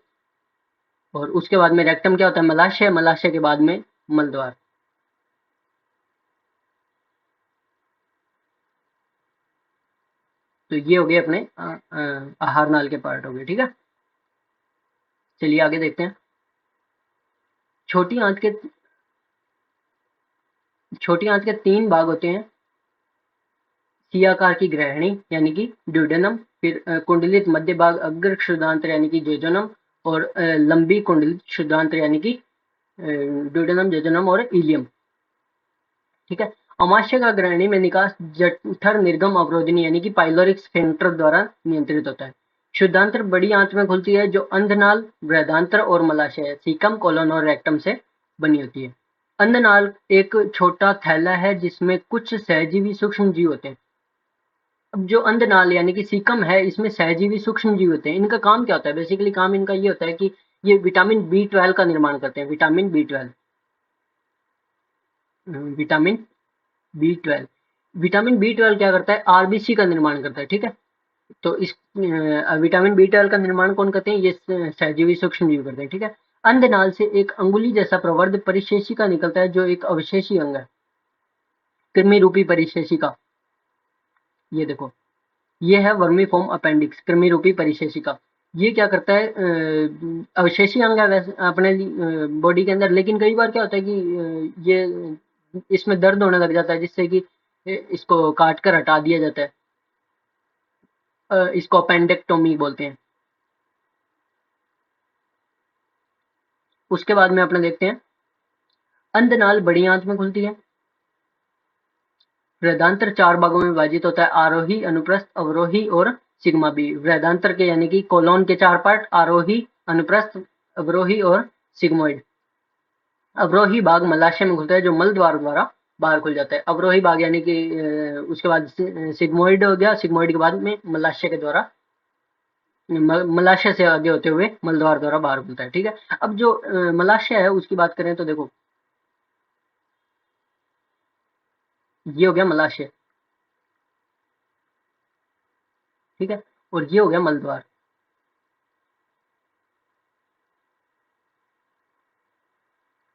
और उसके बाद में रेक्टम क्या होता है? मलाशय, मलाशय के बाद में मलद्वार। तो ये हो गए अपने आहार नाल के पार्ट हो गए। ठीक है। चलिए आगे देखते हैं। छोटी आंत के छोटी आंत के 3 भाग होते हैं, सी आकार की ग्रहणी यानी कि ड्यूडेनम, फिर कुंडलित मध्य भाग अग्र क्षुदांत्र यानी कि जेजुनम, और लंबी कुंडलित क्षुदांत्र यानी कि ड्यूडेनम, जेजुनम और इलियम। ठीक है। अमाशय का ग्रहणी में निकास जठर निर्गम अवरोधनी यानी कि पाइलोरिक स्फिंक्टर द्वारा नियंत्रित होता है। क्षुदांत्र बड़ी आंत में खुलती है, जो अंधनाल, बृहदांत्र और मलाशय, सीकम, कोलन और रेक्टम से बनी होती है। अंधनाल एक छोटा थैला है जिसमें कुछ सहजीवी सूक्ष्म जीव होते हैं। अब जो अंधनाल यानी कि सीकम है, इसमें सहजीवी सूक्ष्म जीव होते हैं। इनका काम क्या होता है? बेसिकली काम इनका ये होता है कि ये विटामिन बी 12 का निर्माण करते हैं। Vitamin B 12, vitamin B 12, vitamin B 12 क्या करता है? आरबीसी का निर्माण करता है। ठीक है। तो इस विटामिन बी 12 का निर्माण कौन करते हैं? ये सहजीवी सूक्ष्म जीव करते हैं। ठीक है। अंधनाल से एक अंगुली जैसा प्रवर्ध परिशेषिका निकलता है, जो एक अवशेषी अंग है, कृमि रूपी परिशेषिका। ये देखो, ये है वर्मीफॉर्म अपेंडिक्स, कृमि रूपी परिशेषिका। ये क्या करता है? अवशेषी अंग है वैसे अपने बॉडी के अंदर, लेकिन कई बार क्या होता है कि ये इसमें दर्द होने लग जाता है, जिससे कि इसको काट कर हटा दिया जाता है। इसको अपेंडेक्टोमी बोलते हैं। उसके बाद में अपने देखते हैं, अंधनाल बड़ी आंत में खुलती है। वृहदांत्र 4 भागों में विभाजित होता है, आरोही, अनुप्रस्थ, अवरोही और सिग्मा बी। वृहदांत्र के यानी कि कोलोन के 4 पार्ट, आरोही, अनुप्रस्थ, अवरोही और सिग्मोइड। अवरोही भाग मलाशय में खुलता है, जो मल द्वार द्वारा बाहर खुल जाता है। अवरोही भाग यानी कि उसके बाद सिग्मोइड हो गया, सिग्मोइड के बाद में मलाशय के द्वारा, मलाशय से आगे होते हुए मलद्वार द्वारा बाहर खुलता है। ठीक है। अब जो मलाशय है उसकी बात करें तो देखो, ये हो गया मलाशय। ठीक है, और ये हो गया मल द्वार।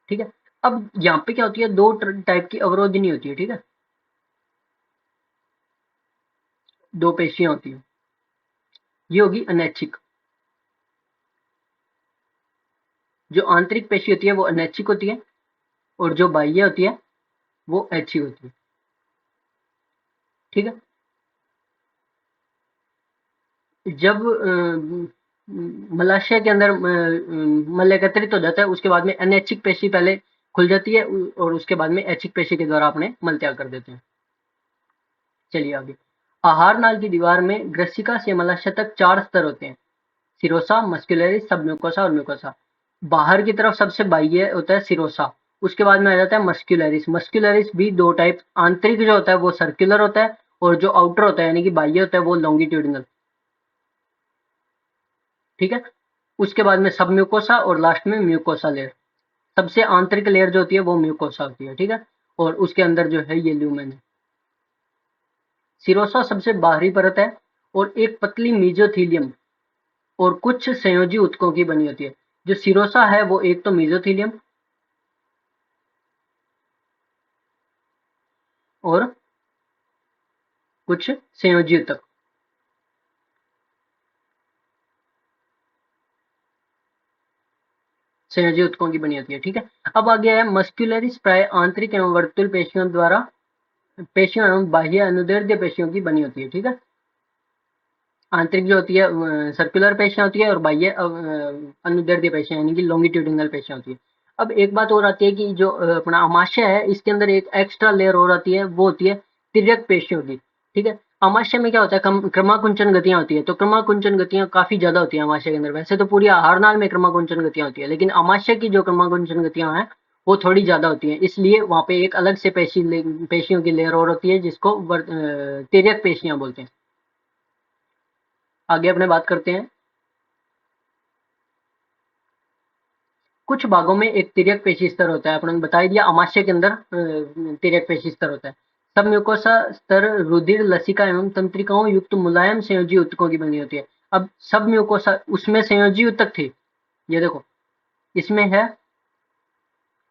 ठीक है, अब यहाँ पे क्या होती है, दो टाइप की अवरोधनी होती है। ठीक है, दो पेशियां होती हैं। ये होगी अनैच्छिक। जो आंतरिक पेशी होती है वो अनैच्छिक होती है, और जो बाह्य होती है वो ऐच्छिक होती है। ठीक है, जब मलाशय के अंदर मल एकत्रित हो जाता है, उसके बाद में अनैच्छिक पेशी पहले खुल जाती है, और उसके बाद में ऐच्छिक पेशी के द्वारा अपने मल त्याग कर देते हैं। चलिए आगे। आहार नाल की दीवार में ग्रसिका से मलाशय तक 4 स्तर होते हैं, सिरोसा, मस्कुलरिस, सबम्यूकोसा और म्यूकोसा। बाहर की तरफ सबसे बाह्य होता है सिरोसा, उसके बाद में आ जाता है मस्कुलरिस। मस्कुलरिस भी 2 टाइप, आंतरिक जो होता है वो सर्कुलर होता है, और जो आउटर होता है यानी कि बाह्य होता है वो लॉन्गिट्यूडिनल। ठीक है, उसके बाद में सब म्यूकोसा और लास्ट में म्यूकोसा लेयर। सबसे आंतरिक लेयर जो होती है वो म्यूकोसा होती है। ठीक है, और उसके अंदर जो है ये ल्यूमेन है। सिरोसा सबसे बाहरी परत है, और एक पतली मीजोथीलियम और कुछ संयोजी ऊतकों की बनी होती है। जो सिरोसा है वो एक तो मीजोथीलियम और कुछ संयोजी ऊतक, संयोजी ऊतकों की बनी होती है। ठीक है, अब आ गया है मस्कुलरिस, प्राय आंतरिक एवं वर्तुल पेशियों द्वारा, पेशियों एवं बाह्य अनुदैर्ध्य पेशियों की बनी होती है। ठीक है, आंतरिक जो होती है सर्कुलर पेशियां होती है, और बाह्य अनुदैर्ध्य पेशियां यानी कि लॉन्गिट्यूडिनल पेशियां होती है। अब एक बात और आती है कि जो अपना अमाशय है, इसके अंदर एक एक्स्ट्रा लेयर और आती है, वो होती है तिर्यक पेशियों की। ठीक है, अमाशय में क्या होता है, क्रमाकुंचन गतियां होती है, तो क्रमाकुंचन गतियां काफी ज्यादा होती है अमाशय के अंदर। वैसे तो पूरी आहार नाल में क्रमाकुंचन गतियां होती है, लेकिन अमाशय की जो क्रमाकुंचन गतियां हैं वो थोड़ी ज्यादा होती हैं, इसलिए वहां पे एक अलग से पेशियों की लेयर और होती है, जिसको तिर्यक पेशियां बोलते हैं। आगे अपने बात करते हैं। कुछ भागों में एक तिर्यक पेशी स्तर होता है, अपने बता ही दिया अमाशय के अंदर तिर्यक पेशी स्तर होता है। सब म्यूकोसा स्तर रुधिर, लसिका एवं तंत्रिकाओं युक्त मुलायम संयोजी ऊतकों की बनी होती है। अब सब म्यूकोसा, उसमें संयोजी ऊतक थे, ये देखो, इसमें है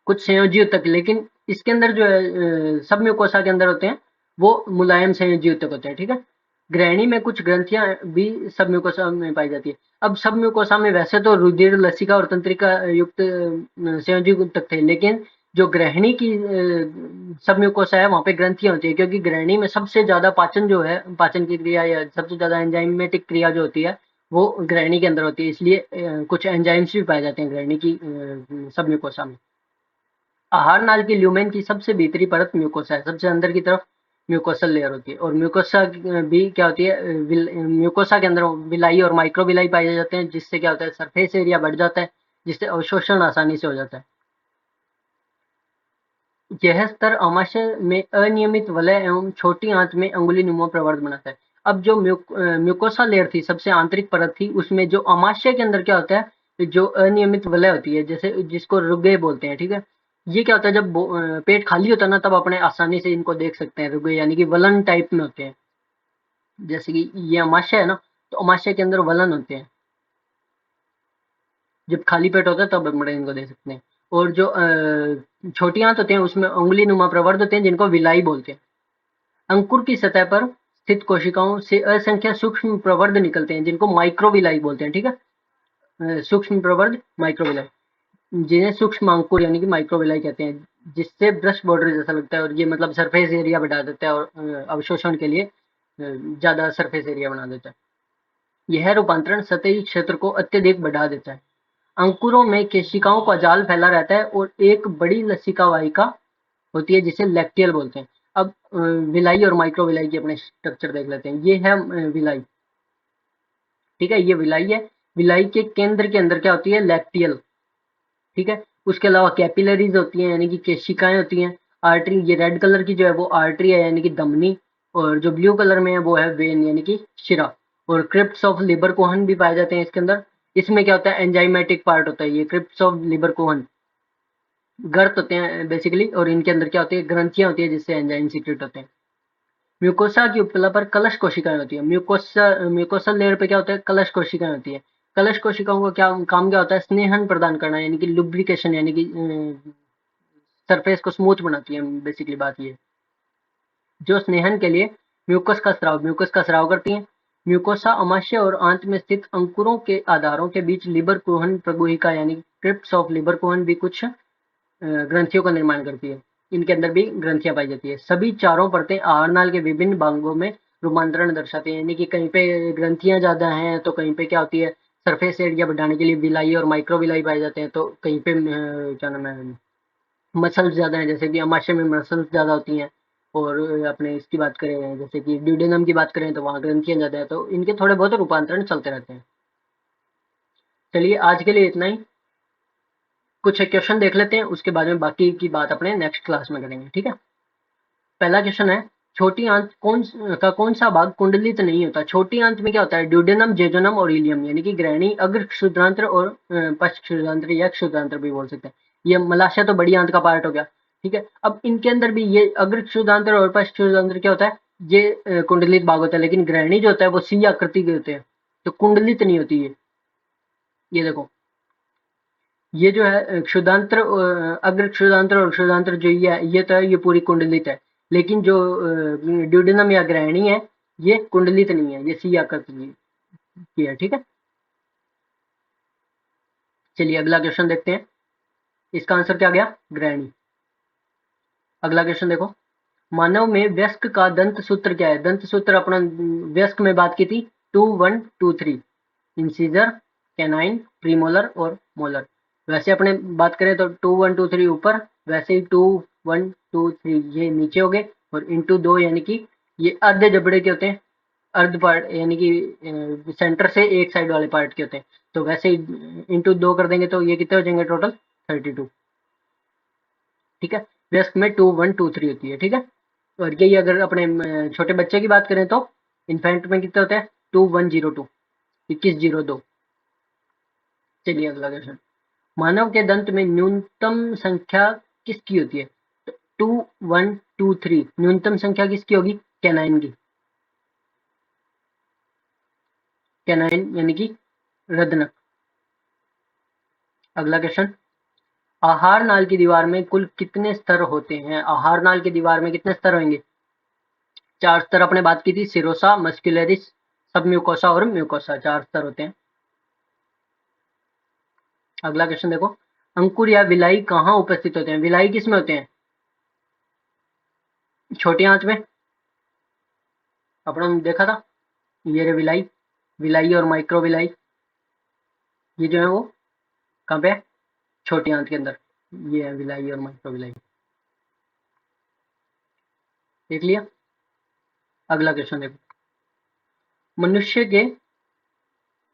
कुछ संयोजी ऊतक, लेकिन इसके अंदर जो है सब म्यूकोसा के अंदर होते हैं वो मुलायम संयोजी ऊतक होते हैं। ठीक है, ग्रहणी में कुछ ग्रंथियां भी सब म्यूकोसा में पाई जाती है। अब सब म्यूकोसा में वैसे तो रुधिर, लसिका और तंत्रिका युक्त संयोजी ऊतक थे, लेकिन जो ग्रहणी की सब म्यूकोसा है वहां पे ग्रंथियां होती है, क्योंकि ग्रहणी में सबसे ज्यादा पाचन जो है, पाचन की क्रिया या सबसे ज्यादा एंजाइमेटिक क्रिया जो होती है वो ग्रहणी के अंदर होती है, इसलिए कुछ एंजाइम्स भी पाए जाते हैं ग्रहणी की सब म्यूकोसा में। आहार नाल की ल्यूमेन की सबसे भीतरी परत म्यूकोसा है, सबसे अंदर की तरफ म्यूकोसल लेयर होती है, और म्यूकोसा भी क्या होती है, म्यूकोसा के अंदर विलाई और माइक्रोविलाई पाए जाते हैं, जिससे क्या होता है, सरफेस एरिया बढ़ जाता है, जिससे अवशोषण आसानी से हो जाता है। यह स्तर आमाशय में अनियमित वलय एवं छोटी आंत में अंगुली नुमा प्रवर्ध बनाता है। अब जो म्यूकोसा लेयर थी, सबसे आंतरिक परत थी, उसमें जो आमाशय के अंदर क्या होता है, जो अनियमित वलय होती है, जैसे जिसको रुगे बोलते हैं। ठीक है, ये क्या होता है, जब पेट खाली होता है ना, तब अपने आसानी से इनको देख सकते हैं, रुगे यानी कि वलन टाइप में होते हैं। जैसे कि ये अमाशय है ना, तो अमाशय के अंदर वलन होते हैं, जब खाली पेट होता है तब अपने इनको देख सकते हैं। और जो छोटी आंत होते हैं उसमें उंगली नुमा प्रवर्ध होते हैं, जिनको विलाई बोलते हैं। अंकुर की सतह पर स्थित कोशिकाओं से असंख्य सूक्ष्म प्रवर्ध निकलते हैं, जिनको माइक्रोविलाई बोलते हैं। ठीक है, सूक्ष्म प्रवर्ध माइक्रोविलाई, जिन्हें सूक्ष्म अंकुर यानी कि माइक्रोविलाई कहते हैं, जिससे ब्रश बॉर्डर जैसा लगता है, और ये मतलब सरफेस एरिया बढ़ा देता है, और अवशोषण के लिए ज्यादा सरफेस एरिया बना देता है। यह रूपांतरण सतही क्षेत्र को अत्यधिक बढ़ा देता है। अंकुरों में केशिकाओं का जाल फैला रहता है, और एक बड़ी लसिका वाहिका होती है जिसे लैक्टियल बोलते हैं। अब विलाई और माइक्रोविलाई की अपने स्ट्रक्चर देख लेते हैं। ये है विलाई। ठीक है, ये विलाई है। विलाई के केंद्र के अंदर क्या होती है, लैक्टियल। ठीक है, उसके अलावा कैपिलरीज होती हैं यानी कि केशिकाएं होती हैं। आर्टरी, ये रेड कलर की जो है वो आर्टरी है यानी कि धमनी, और जो ब्लू कलर में है वो है वेन यानी कि शिरा। और क्रिप्स ऑफ लिबर कोहन भी पाए जाते हैं इसके अंदर। इसमें क्या होता है, एंजाइमेटिक पार्ट होता है, ये क्रिप्स ऑफ लिबर कोहन गर्त होते हैं बेसिकली, और इनके अंदर क्या होती है, ग्रंथियां होती है जिससे एंजाइम सीक्रेट होते हैं। म्यूकोसा की उपकला पर कलश कोशिकाएं होती है। म्यूकोसल लेयर पे क्या होता है, कलश कोशिकाएं होती है। कलश कोशिकाओं का क्या काम, क्या होता है, स्नेहन प्रदान करना, यानी कि लुब्रिकेशन, यानी कि सरफेस को स्मूथ बनाती है। बेसिकली बात ये, जो स्नेहन के लिए म्यूकस का स्राव करती हैं। म्यूकोसा अमाशय और आंत में स्थित अंकुरों के आधारों के बीच लिबर कुहन प्रगुहिका, यानी क्रिप्स ऑफ लिबर कुहन भी कुछ ग्रंथियों का निर्माण करती है। इनके अंदर भी ग्रंथियां पाई जाती है। सभी चारों परतें आहार नाल के विभिन्न भागों में रूपांतरण दर्शाती है, यानी कि कहीं पे ग्रंथियां ज्यादा हैं तो कहीं पे क्या होती है, सरफेस एरिया बढ़ाने के लिए विलाई और माइक्रो विलाई पाए जाते हैं, तो कहीं पे क्या नाम है, मसल्स ज़्यादा हैं, जैसे कि अमाशय में मसल्स ज़्यादा होती हैं। और अपने इसकी बात करें, जैसे कि ड्यूडेनम की बात करें, तो वहाँ ग्रंथियाँ ज़्यादा है, तो इनके थोड़े बहुत रूपांतरण चलते रहते हैं। चलिए आज के लिए इतना ही। कुछ एक क्वेश्चन देख लेते हैं, उसके बाद में बाकी की बात अपने नेक्स्ट क्लास में करेंगे, ठीक है। पहला क्वेश्चन है, छोटी आंत कौन सा भाग कुंडलित नहीं होता। छोटी आंत में क्या होता है, ड्यूडेनम, जेजोनम और इलियम, यानी कि ग्रहणी, अग्र क्षुद्रांत्र और पश्च क्षुद्रांत्र या क्षुद्रांत्र भी बोल सकते हैं। ये मलाशय तो बड़ी आंत का पार्ट हो गया, ठीक है। अब इनके अंदर भी ये अग्र क्षुद्रांत्र और पश्च क्षुद्रांत्र क्या होता है, ये कुंडलित भाग होता है, लेकिन ग्रहणी जो होता है वो सी आकृति के होते हैं, तो कुंडलित नहीं होती ये देखो, ये जो है क्षुदांत्र, अग्र क्षुदांत्र और क्षुदांत्र जो ये तो है, ये पूरी कुंडलित है। लेकिन जो ड्यूडेनम या ग्रहणी है, ये कुंडलित नहीं है, ये सी आकृति की है, ठीक है। चलिए अगला क्वेश्चन देखते हैं, इसका आंसर क्या गया, ग्रहणी। अगला क्वेश्चन देखो, मानव में वयस्क का दंत सूत्र क्या है। दंत सूत्र अपना वयस्क में बात की थी, 2 1 2 3, इंसीजर, कैनाइन, प्रीमोलर और मोलर। वैसे अपने बात करें तो 2 1 2 3 ऊपर, वैसे ही 2 1 2 3 ये नीचे हो गए, और इंटू 2 यानी कि ये अर्ध जबड़े के होते हैं, अर्ध पार्ट यानी कि सेंटर से एक साइड वाले पार्ट के होते हैं, तो वैसे ही इंटू 2 कर देंगे तो ये कितने हो जाएंगे टोटल, 32, ठीक है। वयस्क में 2 1 2 3 होती है, ठीक है। और यही अगर अपने छोटे बच्चे की बात करें तो इन्फेंट में कितने होते हैं, 2 1 0 2, 21 0 2। चलिए अगला क्वेश्चन, मानव के दंत में न्यूनतम संख्या किसकी होती है। 2 1 2 3, न्यूनतम संख्या किसकी होगी, कैनाइन की। कैनाइन यानी कि रदनक। अगला क्वेश्चन, आहार नाल की दीवार में कुल कितने स्तर होते हैं। आहार नाल की दीवार में कितने स्तर होंगे, 4 स्तर अपने बात की थी, सिरोसा, मस्कुलरिस, सब म्यूकोसा और म्यूकोसा, 4 स्तर होते हैं। अगला क्वेश्चन देखो, अंकुर या विलाई कहाँ उपस्थित होते हैं। विलाई किस में होते हैं, छोटी आंत में, अपना देखा था, ये रे विलाई, विलाई और माइक्रो विलाई, ये जो है वो कहाँ पे है, छोटी आंत के अंदर, ये है विलाई और माइक्रो विलाई, देख लिया। अगला क्वेश्चन देखो, मनुष्य के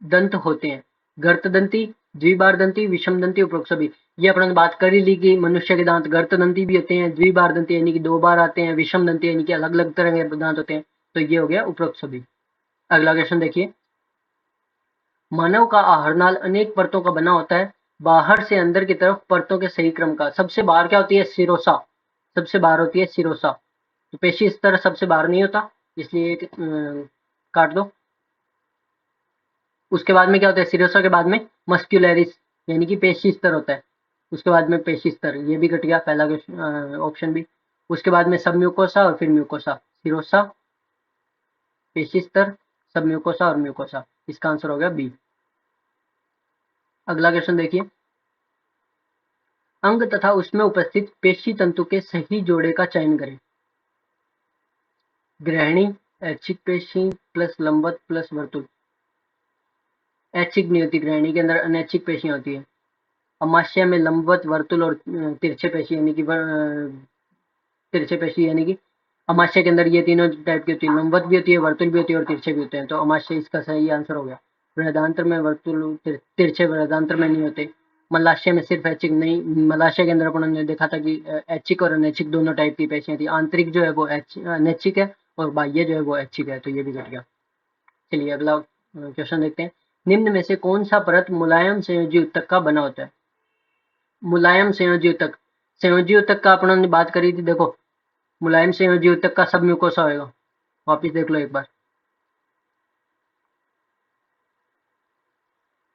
दंत होते हैं, गर्तदंती, द्विबारदंती, विषमदंती, उपरोक्त सभी। ये अपन ने बात कर ही ली कि मनुष्य के दांत गर्तदंती भी होते हैं, द्विबारदंती यानी कि 2 बार आते हैं, विषमदंती यानी कि अलग अलग तरह के दांत होते हैं, तो ये हो गया उपरोक्त सभी। अगला क्वेश्चन देखिए, मानव का आहारनाल अनेक परतों का बना होता है, बाहर से अंदर की तरफ परतों के सही क्रम का। सबसे बाहर क्या होती है, सिरोसा, सबसे बाहर होती है सिरोसा, तो पेशी स्तर सबसे बाहर नहीं होता, इसलिए काट दो। उसके बाद में क्या होता है, सिरोसा के बाद में मस्क्यूलरिस यानी कि पेशी स्तर होता है, उसके बाद में पेशी स्तर, ये भी कट गया पहला ऑप्शन भी। उसके बाद में सब म्यूकोसा और फिर म्यूकोसा, सिरोसा, पेशी स्तर, सब म्यूकोसा और म्यूकोसा, इसका आंसर हो गया बी। अगला क्वेश्चन देखिए, अंग तथा उसमें उपस्थित पेशी तंतु के सही जोड़े का चयन करें। ग्रहणी, ऐच्छिक पेशी प्लस लंबवत प्लस वर्तुल। ऐच्छिक नहीं होती, ग्रहणी के अंदर अनैच्छिक पेशियां होती है। अमाशय में लंबवत, वर्तुल और तिरछे पेशी यानी कि तिरछे पेशी, यानी कि अमाशय के अंदर ये तीनों टाइप की होती है, लंबवत भी होती है, वर्तुल भी होती है और तिरछे भी होते हैं, तो अमाशय इसका सही आंसर हो गया। बृहदांत्र में वर्तुल, तिरछे बृहदांत्र में नहीं होते। मलाशय में सिर्फ ऐच्छिक नहीं, मलाशय के अंदर अपन ने देखा था कि ऐच्छिक और अनैच्छिक दोनों टाइप की पेशियां थी, आंतरिक जो है वो अनैच्छिक है और बाह्य जो है वो ऐच्छिक है, तो ये भी घट गया। चलिए अगला क्वेश्चन देखते हैं, निम्न में से कौन सा परत मुलायम संयोजी उत्तक का बना होता है। मुलायम संयोजी उत्तक, संयोजी उत्तक का अपन ने बात करी थी, देखो मुलायम संयोजी उत्तक का सब म्यूकोसा होगा, वापिस देख लो एक बार।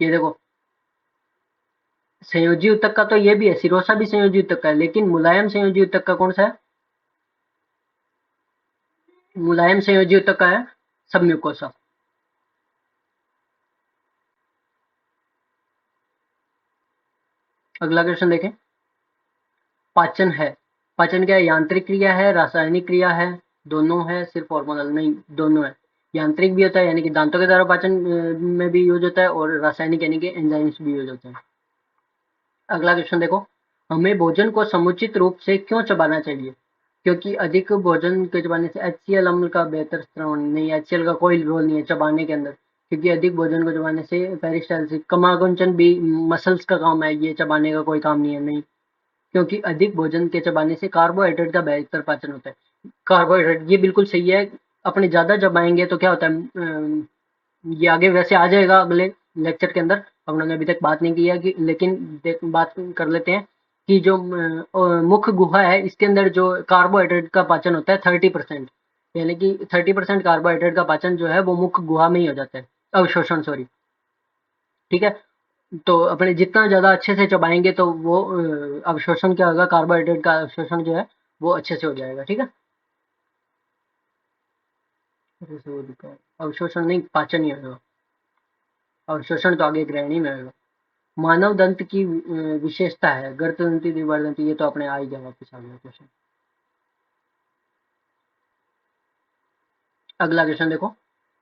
ये देखो, संयोजी ऊतक का तो ये भी है, सिरोसा भी संयोजी ऊतक का है, लेकिन मुलायम संयोजी ऊतक का कौन सा है? मुलायम संयोजी ऊतक का है सबम्यूकोसा। अगला क्वेश्चन देखें। पाचन है। पाचन क्या है? यांत्रिक क्रिया है, रासायनिक क्रिया है, दोनों है, सिर्फ हार्मोनल नहीं, दोनों है। यांत्रिक भी होता है यानी कि दांतों के द्वारा पाचन में भी यूज होता है, और रासायनिक यानी कि एंजाइम्स भी यूज होते हैं। अगला क्वेश्चन देखो। हमें भोजन को समुचित रूप से क्यों चबाना चाहिए? क्योंकि अधिक भोजन के चबाने से HCl अम्ल का बेहतर स्रावन नहीं, HCl का कोई रोल नहीं है चबाने के अंदर, क्योंकि अधिक भोजन को चबाने से पेरिस्टालसिस कमागुंचन भी मसल्स का काम है, ये चबाने का कोई काम नहीं है, नहीं। क्योंकि अधिक भोजन के चबाने से कार्बोहाइड्रेट का बेहतर पाचन होता है। कार्बोहाइड्रेट, ये बिल्कुल सही है। अपने ज़्यादा चबाएंगे तो क्या होता है, ये आगे वैसे आ जाएगा अगले लेक्चर के अंदर, हम लोगों ने अभी तक बात नहीं की है कि, लेकिन बात कर लेते हैं कि जो मुख्य गुहा है, इसके अंदर जो कार्बोहाइड्रेट का पाचन होता है 30%, यानी कि 30% कार्बोहाइड्रेट का पाचन जो है वो मुख्य गुहा में ही हो जाता है, अवशोषण, सॉरी। ठीक है, तो अपने जितना ज़्यादा अच्छे से चबाएंगे तो वो अवशोषण क्या होगा, कार्बोहाइड्रेट का अवशोषण जो है वो अच्छे से हो जाएगा। ठीक है, अवशोषण नहीं, पाचन ही होगा, अवशोषण तो आगे ग्रहणी में होगा। मानव दंत की विशेषता है, गर्तदंती, द्विबारदंती, ये तो अपने आ ही गया, वापस आ गया क्वेश्चन। अगला क्वेश्चन देखो।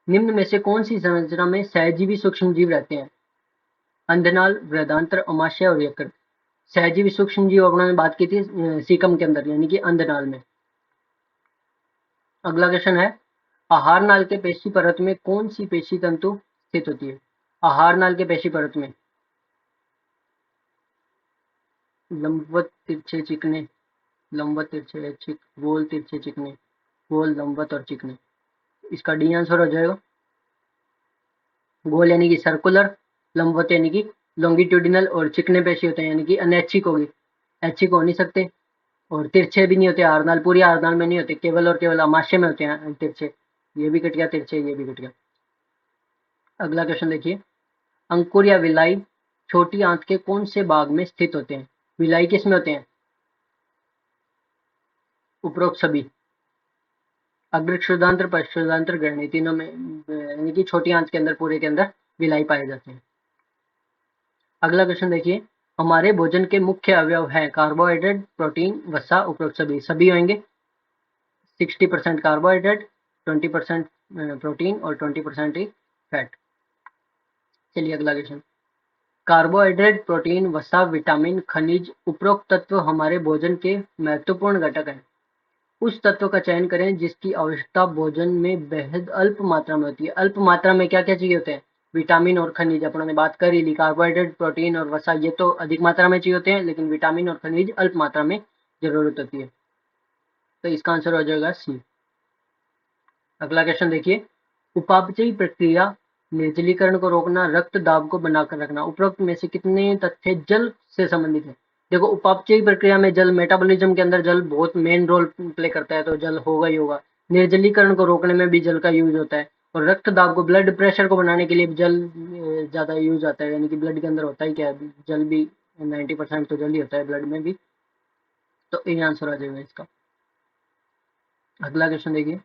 निम्न में से कौन सी संरचना में सहजीवी सूक्ष्म जीव रहते हैं? अंधनाल, वृहदांत्र, अमाशय और यकृत। सहजीवी सूक्ष्म जीव अपने बात की थी सीकम के अंदर, यानी कि अंधनाल में। अगला क्वेश्चन है। आहार नाल के पेशी परत में कौन सी पेशी तंतु स्थित होती है? आहार नाल के पेशी परत में लंबवत, तिरछे, चिकने, लंबवत, तिरछे, गोल, तिरछे, चिकने, गोल, लंबवत और चिकने। इसका डी आंसर हो जाएगा। गोल यानी कि सर्कुलर, लंबवत यानी कि लॉन्गिट्यूडिनल, और चिकने पेशी होते हैं यानी कि अनैच्छिक होगी, ऐच्छिक हो नहीं सकते। और तिरछे भी नहीं होते, आरनाल, पूरी आरनाल में नहीं होते, केवल और केवल अमाशय में होते हैं तिरछे। ये भी कट गया तिरछे, ये भी कट गया। अगला क्वेश्चन देखिए। अंकुर या विलाई छोटी आंत के कौन से भाग में स्थित होते हैं? विलाई किस में होते हैं? उपरोक्त सभी, अग्रक्षुदांत्र, पश्चुदांत्र, ग्रहणी, तीनों में यानी कि छोटी आंत के अंदर, पूरे के अंदर विलाई पाए जाते हैं। अगला क्वेश्चन देखिए। हमारे भोजन के मुख्य अवयव हैं कार्बोहाइड्रेट, प्रोटीन, वसा, उपरोक्त सभी, सभी होंगे। 60% कार्बोहाइड्रेट, 20% प्रोटीन और 20% ही फैट। चलिए अगला क्वेश्चन। कार्बोहाइड्रेट, प्रोटीन, वसा, विटामिन, खनिज, उपरोक्त तत्व हमारे भोजन के महत्वपूर्ण घटक हैं। उस तत्व का चयन करें जिसकी आवश्यकता भोजन में बेहद अल्प मात्रा में होती है। अल्प मात्रा में क्या क्या चाहिए होते हैं? विटामिन और खनिज, अपनों ने बात कर ही ली। कार्बोहाइड्रेट, प्रोटीन और वसा, ये तो अधिक मात्रा में चाहिए होते हैं, लेकिन विटामिन और खनिज अल्प मात्रा में जरूरत होती है। तो इसका आंसर हो जाएगा सी। अगला क्वेश्चन देखिए। उपापचयी प्रक्रिया, निर्जलीकरण को रोकना, रक्त दाब को बनाकर रखना, उपरोक्त में से कितने तथ्य जल से संबंधित है? देखो, उपापचयी प्रक्रिया में जल, मेटाबॉलिज्म के अंदर जल बहुत मेन रोल प्ले करता है, तो जल होगा ही होगा। निर्जलीकरण को रोकने में भी जल का यूज होता है, और रक्त दाब को, ब्लड प्रेशर को बनाने के लिए भी जल ज्यादा यूज आता है, यानी कि ब्लड के अंदर होता ही क्या है, जल भी 90% तो जल ही होता है ब्लड में भी। तो ये आंसर आ जाएगा इसका। अगला क्वेश्चन देखिए।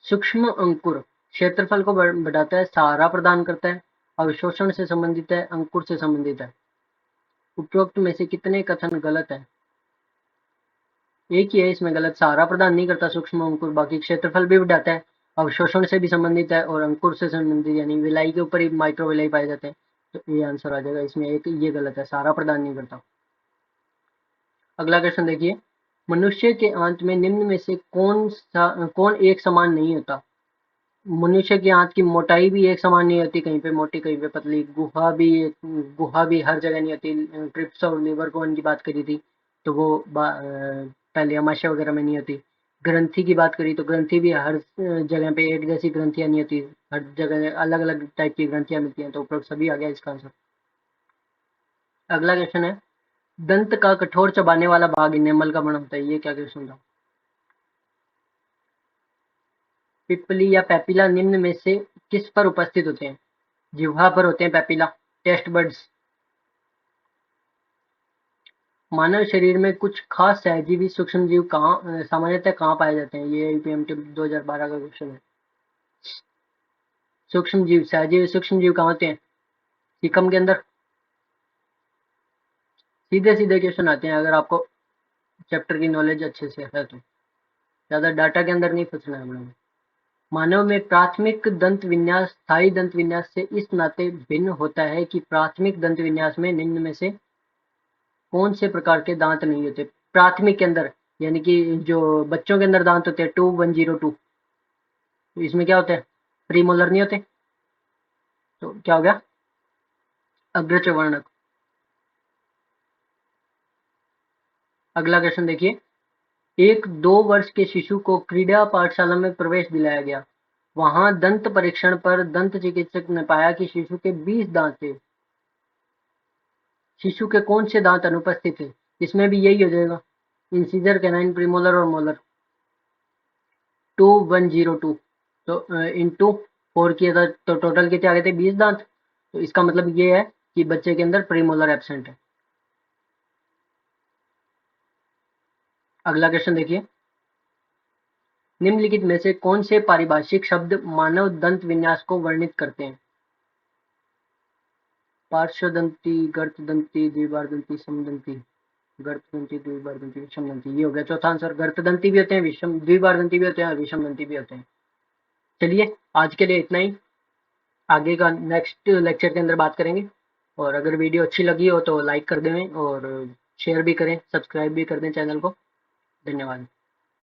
सूक्ष्म अंकुर क्षेत्रफल को बढ़ाता है, सहारा प्रदान करता है, अवशोषण से संबंधित है, अंकुर से संबंधित है। उपरोक्त में से कितने कथन गलत है? एक ही है इसमें गलत, सहारा प्रदान नहीं करता सूक्ष्म अंकुर, बाकी क्षेत्रफल भी बढ़ाता है, अवशोषण से भी संबंधित है, और अंकुर से संबंधित यानी विलाई के ऊपर ही माइक्रो विलाई पाए जाते हैं। तो ये आंसर आ जाएगा इसमें, एक ये गलत है, सहारा प्रदान नहीं करता। अगला क्वेश्चन देखिए। मनुष्य के आंत में निम्न में से कौन एक समान नहीं होता? मनुष्य की आंत की मोटाई भी एक समान नहीं होती, कहीं पे मोटी, कहीं पे पतली। गुहा भी हर जगह नहीं होती। ट्रिप्स और लीवर कोन की बात करी थी, तो वो पहले अमाशय वगैरह में नहीं होती। ग्रंथि की बात करी तो ग्रंथि भी हर जगह पे एक जैसी ग्रंथियां नहीं होती, हर जगह अलग अलग टाइप की ग्रंथियां मिलती हैं। तो उपरोक्त सभी आ गया इसका आंसर। अगला क्वेश्चन है। दंत का कठोर चबाने वाला भाग इनेमल का बना होता है, ये क्या क्वेश्चन था? पिपली या पैपिला निम्न में से किस पर उपस्थित होते हैं? जिह्वा पर होते हैं पैपिला, टेस्ट बड्स। मानव शरीर में कुछ खास सहजीवी सूक्ष्मजीव सामान्यतः कहाँ पाए जाते हैं? ये यूपीएमटी 2012 का क्वेश्चन है। सूक्ष्मजीव, सहजीवी सूक्ष्मजीव कहाँ होते हैं? सीकम के अंदर। सीधे सीधे क्वेश्चन आते हैं अगर आपको चैप्टर की नॉलेज अच्छे से है तो। ज्यादा डाटा के अंदर नहीं फंसना है हमने। मानव में प्राथमिक दंत विन्यास स्थायी दंत विन्यास से इस नाते भिन्न होता है कि प्राथमिक दंत विन्यास में निम्न में से कौन से प्रकार के दांत नहीं होते? प्राथमिक के अंदर यानी कि जो बच्चों के अंदर दांत होते हैं 2102, तो इसमें क्या होता है? प्रीमोलर नहीं होते, तो क्या हो गया? अग्रचवर्णक। अगला क्वेश्चन देखिए, एक 2 वर्ष के शिशु को क्रीड़ा पाठशाला में प्रवेश दिलाया गया। वहां दंत परीक्षण पर दंत चिकित्सक ने पाया कि शिशु के 20 दांत थे। शिशु के कौन से दांत अनुपस्थित थे? इसमें भी यही हो जाएगा, इंसीजर, कैनाइन, प्रीमोलर और मोलर। 2102, तो इंटू 4 किया था तो टोटल कितने आ गए थे? 20 दांत। तो इसका मतलब ये है कि बच्चे के अंदर प्रीमोलर एब्सेंट है। अगला क्वेश्चन देखिए, निम्नलिखित में से कौन से पारिभाषिक शब्द मानव दंत विन्यास को वर्णित करते हैं? पार्श्वदंती, गर्तदंती, द्विबारदंती, समदंती। गर्तदंती, द्विबारदंती, विषमदंती, ये हो गया चौथा आंसर। गर्तदंती भी होते हैं, विषम द्विबारदंती भी होते हैं और विषमदंती भी होते हैं। चलिए आज के लिए इतना ही, आगे का नेक्स्ट लेक्चर के अंदर बात करेंगे। और अगर वीडियो अच्छी लगी हो तो लाइक कर दें और शेयर भी करें, सब्सक्राइब भी कर दें चैनल को। धन्यवाद।